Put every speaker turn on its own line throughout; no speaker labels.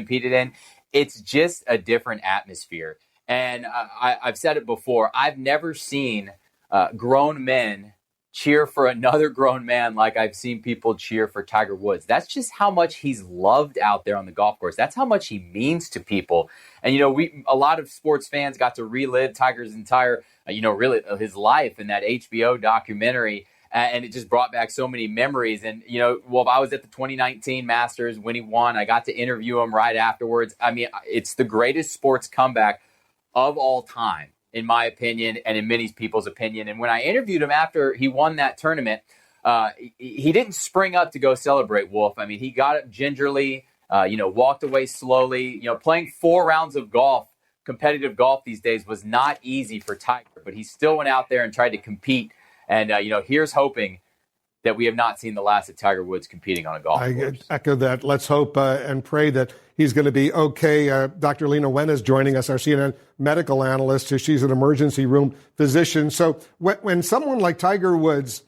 competed in, it's just a different atmosphere. And I've said it before, I've never seen grown men cheer for another grown man like I've seen people cheer for Tiger Woods. That's just how much he's loved out there on the golf course. That's how much he means to people. And, a lot of sports fans got to relive Tiger's entire, really his life in that HBO documentary. And it just brought back so many memories. And, I was at the 2019 Masters when he won. I got to interview him right afterwards. I mean, it's the greatest sports comeback of all time, in my opinion, and in many people's opinion. And when I interviewed him after he won that tournament, he didn't spring up to go celebrate, Wolf. I mean, he got up gingerly, walked away slowly. Playing 4 rounds of golf, competitive golf these days, was not easy for Tiger, but he still went out there and tried to compete. And, here's hoping that we have not seen the last of Tiger Woods competing on a golf course.
I echo that. Let's hope and pray that he's going to be okay. Dr. Lena Wen is joining us, our CNN medical analyst. She's an emergency room physician. So when someone like Tiger Woods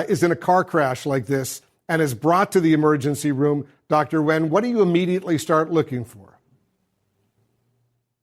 is in a car crash like this and is brought to the emergency room, Dr. Wen, what do you immediately start looking for?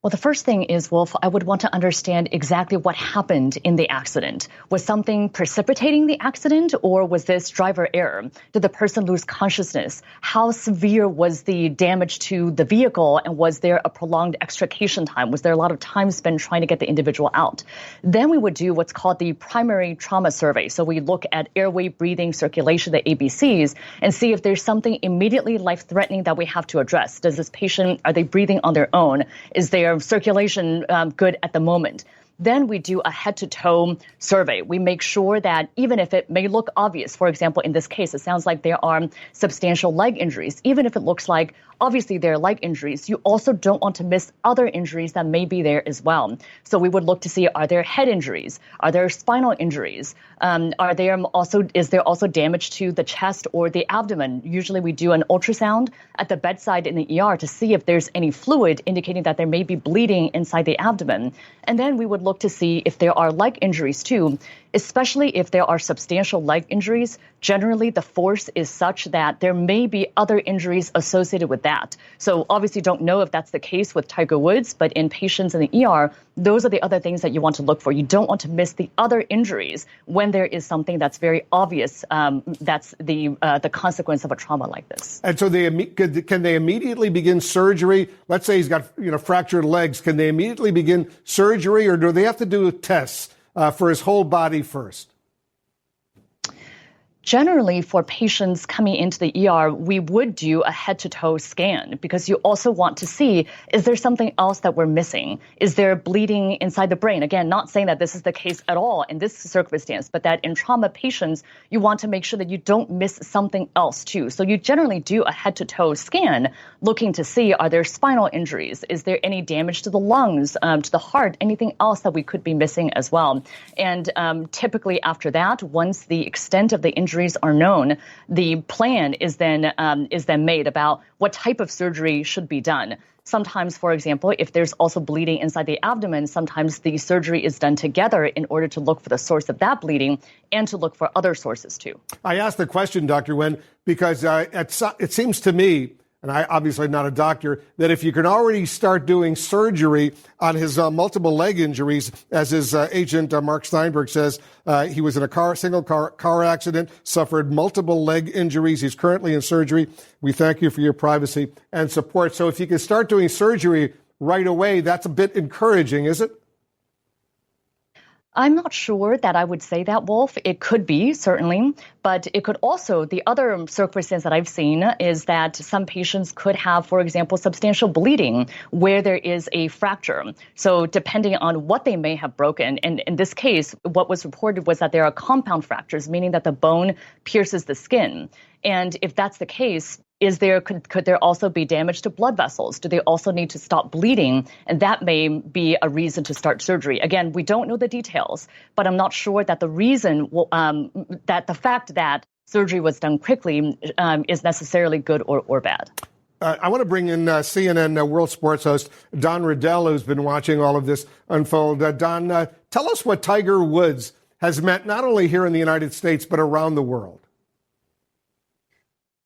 Well, the first thing is, Wolf, I would want to understand exactly what happened in the accident. Was something precipitating the accident, or was this driver error? Did the person lose consciousness? How severe was the damage to the vehicle, and was there a prolonged extrication time? Was there a lot of time spent trying to get the individual out? Then we would do what's called the primary trauma survey. So we look at airway, breathing, circulation, the ABCs, and see if there's something immediately life-threatening that we have to address. Does this patient, are they breathing on their own? Is there circulation good at the moment? Then we do a head-to-toe survey. We make sure that even if it may look obvious, for example, in this case, it sounds like there are substantial leg injuries. Even if it looks like obviously there are leg injuries, you also don't want to miss other injuries that may be there as well. So we would look to see, are there head injuries? Are there spinal injuries? Is there also damage to the chest or the abdomen? Usually we do an ultrasound at the bedside in the ER to see if there's any fluid indicating that there may be bleeding inside the abdomen. And then we would look to see if there are leg injuries too, especially if there are substantial leg injuries. Generally, the force is such that there may be other injuries associated with that. So obviously don't know if that's the case with Tiger Woods, but in patients in the ER, those are the other things that you want to look for. You don't want to miss the other injuries when there is something that's very obvious. That's the consequence of a trauma like this.
And so can they immediately begin surgery? Let's say he's got fractured legs. Can they immediately begin surgery, or do they have to do tests for his whole body first?
Generally, for patients coming into the ER, we would do a head-to-toe scan because you also want to see, is there something else that we're missing? Is there bleeding inside the brain? Again, not saying that this is the case at all in this circumstance, but that in trauma patients, you want to make sure that you don't miss something else too. So you generally do a head-to-toe scan looking to see, are there spinal injuries? Is there any damage to the lungs, to the heart, anything else that we could be missing as well? And typically after that, once the extent of the injuries are known, the plan is then made about what type of surgery should be done. Sometimes, for example, if there's also bleeding inside the abdomen, sometimes the surgery is done together in order to look for the source of that bleeding and to look for other sources too.
I asked the question, Dr. Wen, because it seems to me, and I obviously not a doctor, that if you can already start doing surgery on his multiple leg injuries, as his agent Mark Steinberg says, he was in a single car accident, suffered multiple leg injuries. He's currently in surgery. We thank you for your privacy and support. So if you can start doing surgery right away, that's a bit encouraging, is it?
I'm not sure that I would say that, Wolf. It could be, certainly, but it could also, the other circumstance that I've seen is that some patients could have, for example, substantial bleeding where there is a fracture. So depending on what they may have broken, and in this case, what was reported was that there are compound fractures, meaning that the bone pierces the skin. And if that's the case, could there also be damage to blood vessels? Do they also need to stop bleeding? And that may be a reason to start surgery. Again, we don't know the details, but I'm not sure that the reason that the fact that surgery was done quickly is necessarily good or bad.
I want to bring in CNN World Sports host Don Riddell, who's been watching all of this unfold. Don, tell us what Tiger Woods has meant not only here in the United States, but around the world.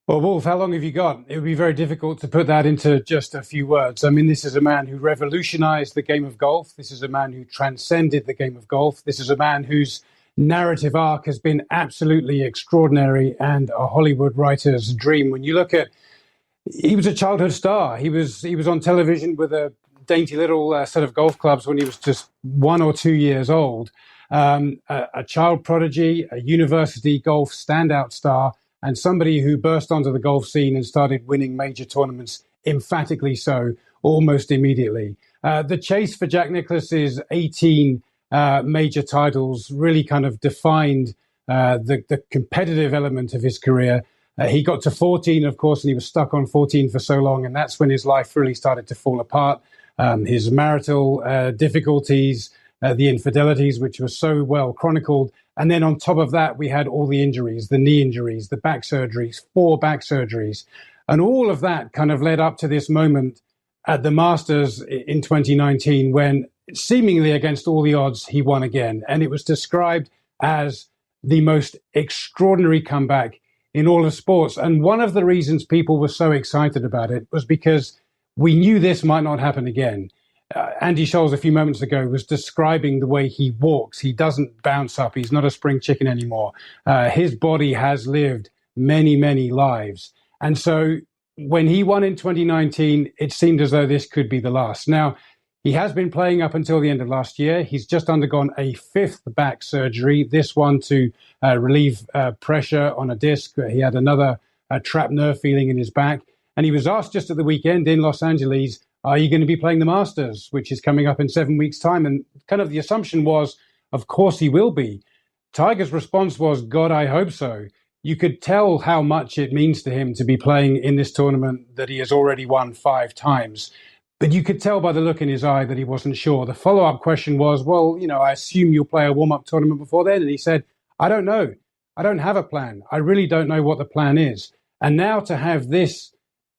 Well, Wolf, how long have you got? It would be very difficult to put that into just a few words. I mean, this is a man who revolutionized the game of golf. This is a man who transcended the game of golf. This is a man whose narrative arc has been absolutely extraordinary and a Hollywood writer's dream. When you look at, he was a childhood star. He was on television with a dainty little set of golf clubs when he was just 1 or 2 years old. A child prodigy, a university golf standout star, and somebody who burst onto the golf scene and started winning major tournaments, emphatically so, almost immediately. The chase for Jack Nicklaus's 18 major titles really kind of defined the competitive element of his career. He got to 14, of course, and he was stuck on 14 for so long, and that's when his life really started to fall apart. His marital difficulties, the infidelities, which were so well chronicled. And then on top of that, we had all the injuries, the knee injuries, the back surgeries, 4 back surgeries. And all of that kind of led up to this moment at the Masters in 2019 when, seemingly against all the odds, he won again. And it was described as the most extraordinary comeback in all of sports. And one of the reasons people were so excited about it was because we knew this might not happen again. Andy Scholes a few moments ago was describing the way he walks. He doesn't bounce up. He's not a spring chicken anymore. His body has lived many, many lives. And so when he won in 2019, it seemed as though this could be the last. Now, he has been playing up until the end of last year. He's just undergone a 5th back surgery, this one to relieve pressure on a disc. He had another trapped nerve feeling in his back. And he was asked just at the weekend in Los Angeles, are you going to be playing the Masters, which is coming up in 7 weeks' time? And kind of the assumption was, of course he will be. Tiger's response was, God, I hope so. You could tell how much it means to him to be playing in this tournament that he has already won 5 times. But you could tell by the look in his eye that he wasn't sure. The follow-up question was, well, I assume you'll play a warm-up tournament before then. And he said, I don't know. I don't have a plan. I really don't know what the plan is. And now to have this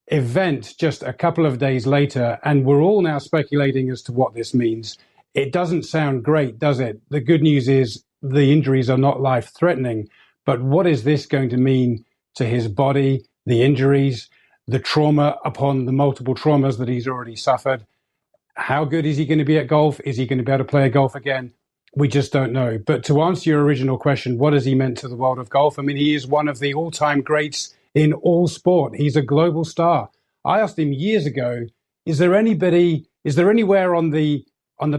event just a couple of days later, and we're all now speculating as to what this means. It doesn't sound great, does it? The good news is the injuries are not life-threatening, but what is this going to mean to his body, the injuries, the trauma upon the multiple traumas that he's already suffered? How good is he going to be at golf? Is he going to be able to play golf again? We just don't know. But to answer your original question, what has he meant to the world of golf? I mean, he is one of the all-time greats in all sport. He's a global star. I asked him years ago, is there anywhere on the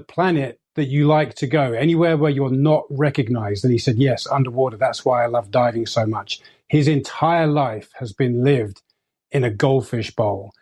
planet that you like to go, anywhere where you're not recognized? And he said, yes, underwater. That's why I love diving so much. His entire life has been lived in a goldfish bowl.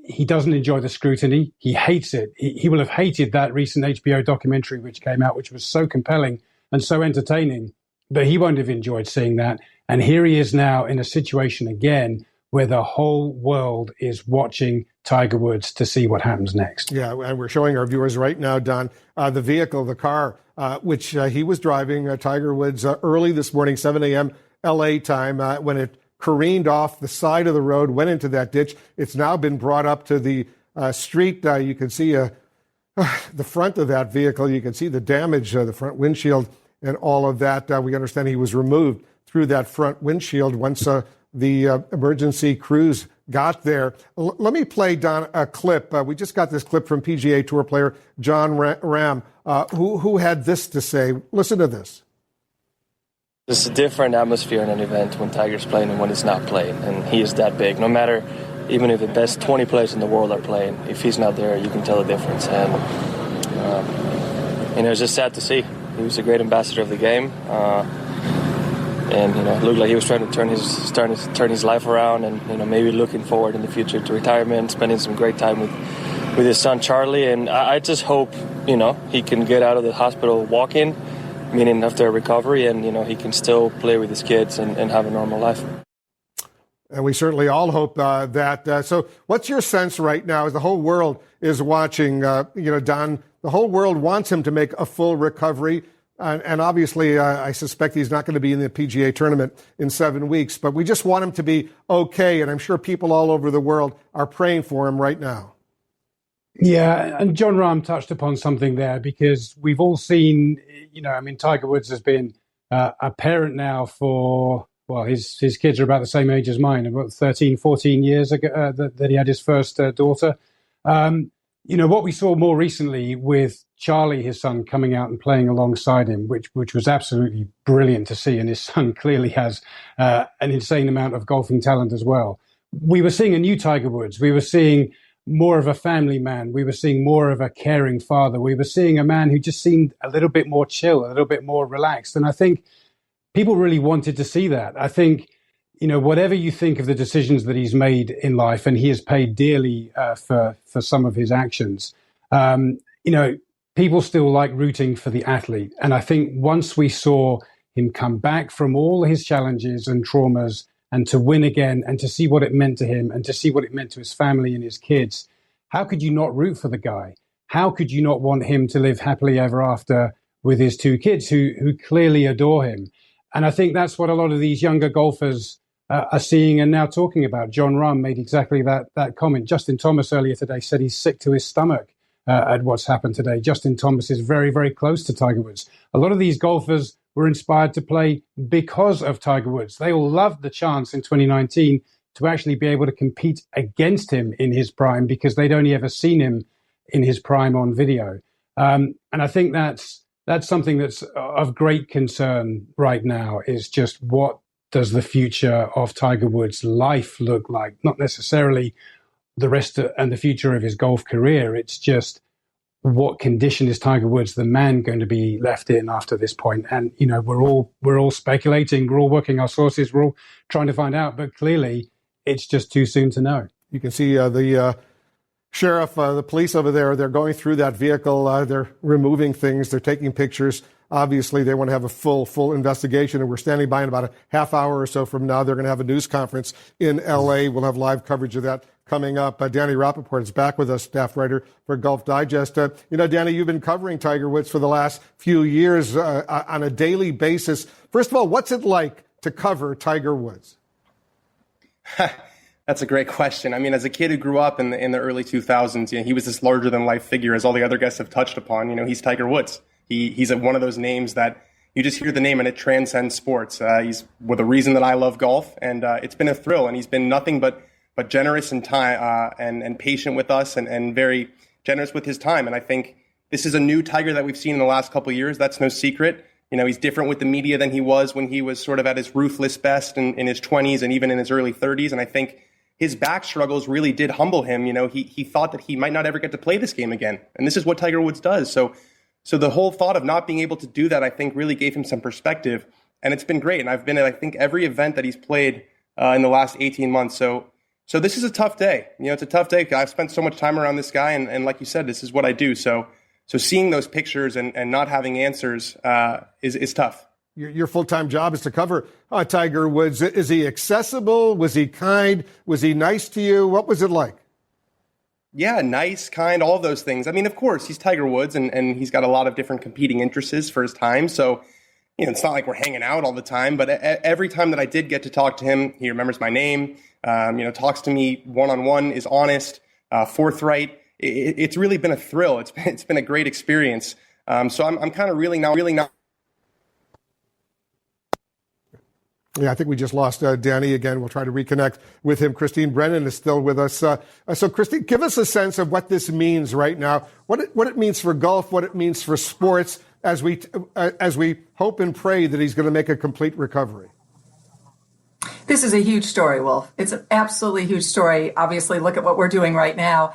He doesn't enjoy the scrutiny. He hates it. He will have hated that recent HBO documentary which came out, which was so compelling and so entertaining, but he won't have enjoyed seeing that. And here he is now in a situation again where the whole world is watching Tiger Woods to see what happens next.
Yeah, and we're showing our viewers right now, Don, the vehicle, the car, which he was driving, Tiger Woods, early this morning, 7 a.m. L.A. time, when it careened off the side of the road, went into that ditch. It's now been brought up to the street. You can see the front of that vehicle. You can see the damage, the front windshield and all of that. We understand he was removed through that front windshield once the emergency crews got there. Let me play, Don, a clip. We just got this clip from PGA Tour player John Rahm, who had this to say. Listen to this.
It's a different atmosphere in an event when Tiger's playing and when he's not playing, and he is that big. No matter, even if the best 20 players in the world are playing, if he's not there, you can tell the difference. And it's just sad to see. He was a great ambassador of the game. And it looked like he was trying to turn his life around, and maybe looking forward in the future to retirement, spending some great time with his son Charlie. And I just hope he can get out of the hospital walking, meaning after recovery, and he can still play with his kids and have a normal life.
And we certainly all hope that. So, what's your sense right now as the whole world is watching? Don, the whole world wants him to make a full recovery. And obviously, I suspect he's not going to be in the PGA tournament in 7 weeks, but we just want him to be okay. And I'm sure people all over the world are praying for him right now.
Yeah, and John Rahm touched upon something there, because we've all seen, Tiger Woods has been a parent now for well, his kids are about the same age as mine, about 13, 14 years ago that he had his first daughter. What we saw more recently with Charlie, his son, coming out and playing alongside him, which was absolutely brilliant to see. And his son clearly has an insane amount of golfing talent as well. We were seeing a new Tiger Woods. We were seeing more of a family man. We were seeing more of a caring father. We were seeing a man who just seemed a little bit more chill, a little bit more relaxed. And I think people really wanted to see that. I think, whatever you think of the decisions that he's made in life, and he has paid dearly for some of his actions, people still like rooting for the athlete. And I think once we saw him come back from all his challenges and traumas and to win again and to see what it meant to him and to see what it meant to his family and his kids, how could you not root for the guy? How could you not want him to live happily ever after with his two kids who clearly adore him? And I think that's what a lot of these younger golfers are seeing and now talking about. John Rahm made exactly that comment. Justin Thomas earlier today said he's sick to his stomach at what's happened today. Justin Thomas is very, very close to Tiger Woods. A lot of these golfers were inspired to play because of Tiger Woods. They all loved the chance in 2019 to actually be able to compete against him in his prime because they'd only ever seen him in his prime on video. And I think that's something that's of great concern right now, is just what does the future of Tiger Woods' life look like? Not necessarily the rest and the future of his golf career. It's just, what condition is Tiger Woods, the man, going to be left in after this point? And, we're all speculating, we're all working our sources, we're all trying to find out, but clearly it's just too soon to know.
You can see the sheriff, the police over there, they're going through that vehicle. They're removing things. They're taking pictures. Obviously, they want to have a full investigation, and we're standing by in about a half hour or so from now. They're going to have a news conference in L.A. We'll have live coverage of that coming up. Danny Rappaport is back with us, staff writer for Golf Digest. Danny, you've been covering Tiger Woods for the last few years on a daily basis. First of all, what's it like to cover Tiger Woods?
That's a great question. I mean, as a kid who grew up in the early 2000s, he was this larger than life figure, as all the other guests have touched upon. He's Tiger Woods. He's one of those names that you just hear the name and it transcends sports. He's the reason that I love golf, and it's been a thrill. And he's been nothing but generous and time and patient with us, and very generous with his time. And I think this is a new Tiger that we've seen in the last couple of years. That's no secret. He's different with the media than he was when he was sort of at his ruthless best in his 20s and even in his early 30s. And I think his back struggles really did humble him. He thought that he might not ever get to play this game again. And this is what Tiger Woods does. So the whole thought of not being able to do that, I think, really gave him some perspective. And it's been great. And I've been at, I think, every event that he's played in the last 18 months. So this is a tough day. It's a tough day. I've spent so much time around this guy. And like you said, this is what I do. So seeing those pictures and not having answers is tough.
Your full-time job is to cover Tiger Woods. Is he accessible? Was he kind? Was he nice to you? What was it like?
Yeah, nice, kind, all those things. I mean, of course, he's Tiger Woods, and he's got a lot of different competing interests for his time. So, it's not like we're hanging out all the time. But every time that I did get to talk to him, he remembers my name, talks to me one-on-one, is honest, forthright. It's really been a thrill. It's been a great experience. So I'm kind of really now.
Yeah, I think we just lost Danny again. We'll try to reconnect with him. Christine Brennan is still with us. So, Christine, give us a sense of what this means right now, what it means for golf, what it means for sports, as we hope and pray that he's going to make a complete recovery.
This is a huge story, Wolf. It's an absolutely huge story. Obviously, look at what we're doing right now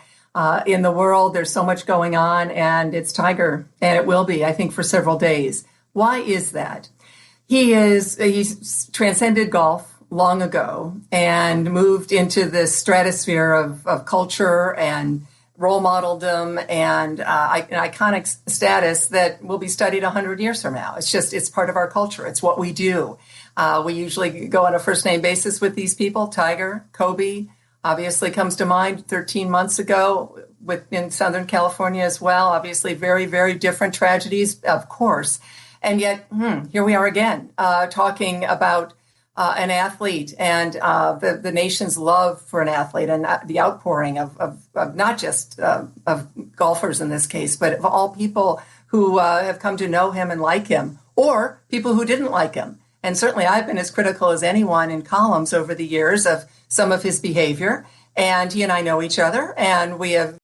in the world. There's so much going on, and it's Tiger, and it will be, I think, for several days. Why is that? He's transcended golf long ago and moved into this stratosphere of culture and role modeldom and an iconic status that will be studied 100 years from now. It's part of our culture. It's what we do. We usually go on a first name basis with these people. Tiger, Kobe, obviously comes to mind 13 months ago in Southern California as well. Obviously very, very different tragedies, of course. And yet, here we are again, talking about an athlete and the nation's love for an athlete and the outpouring of not just of golfers in this case, but of all people who have come to know him and like him, or people who didn't like him And certainly I've been as critical as anyone in columns over the years of some of his behavior. And he and I know each other, and we have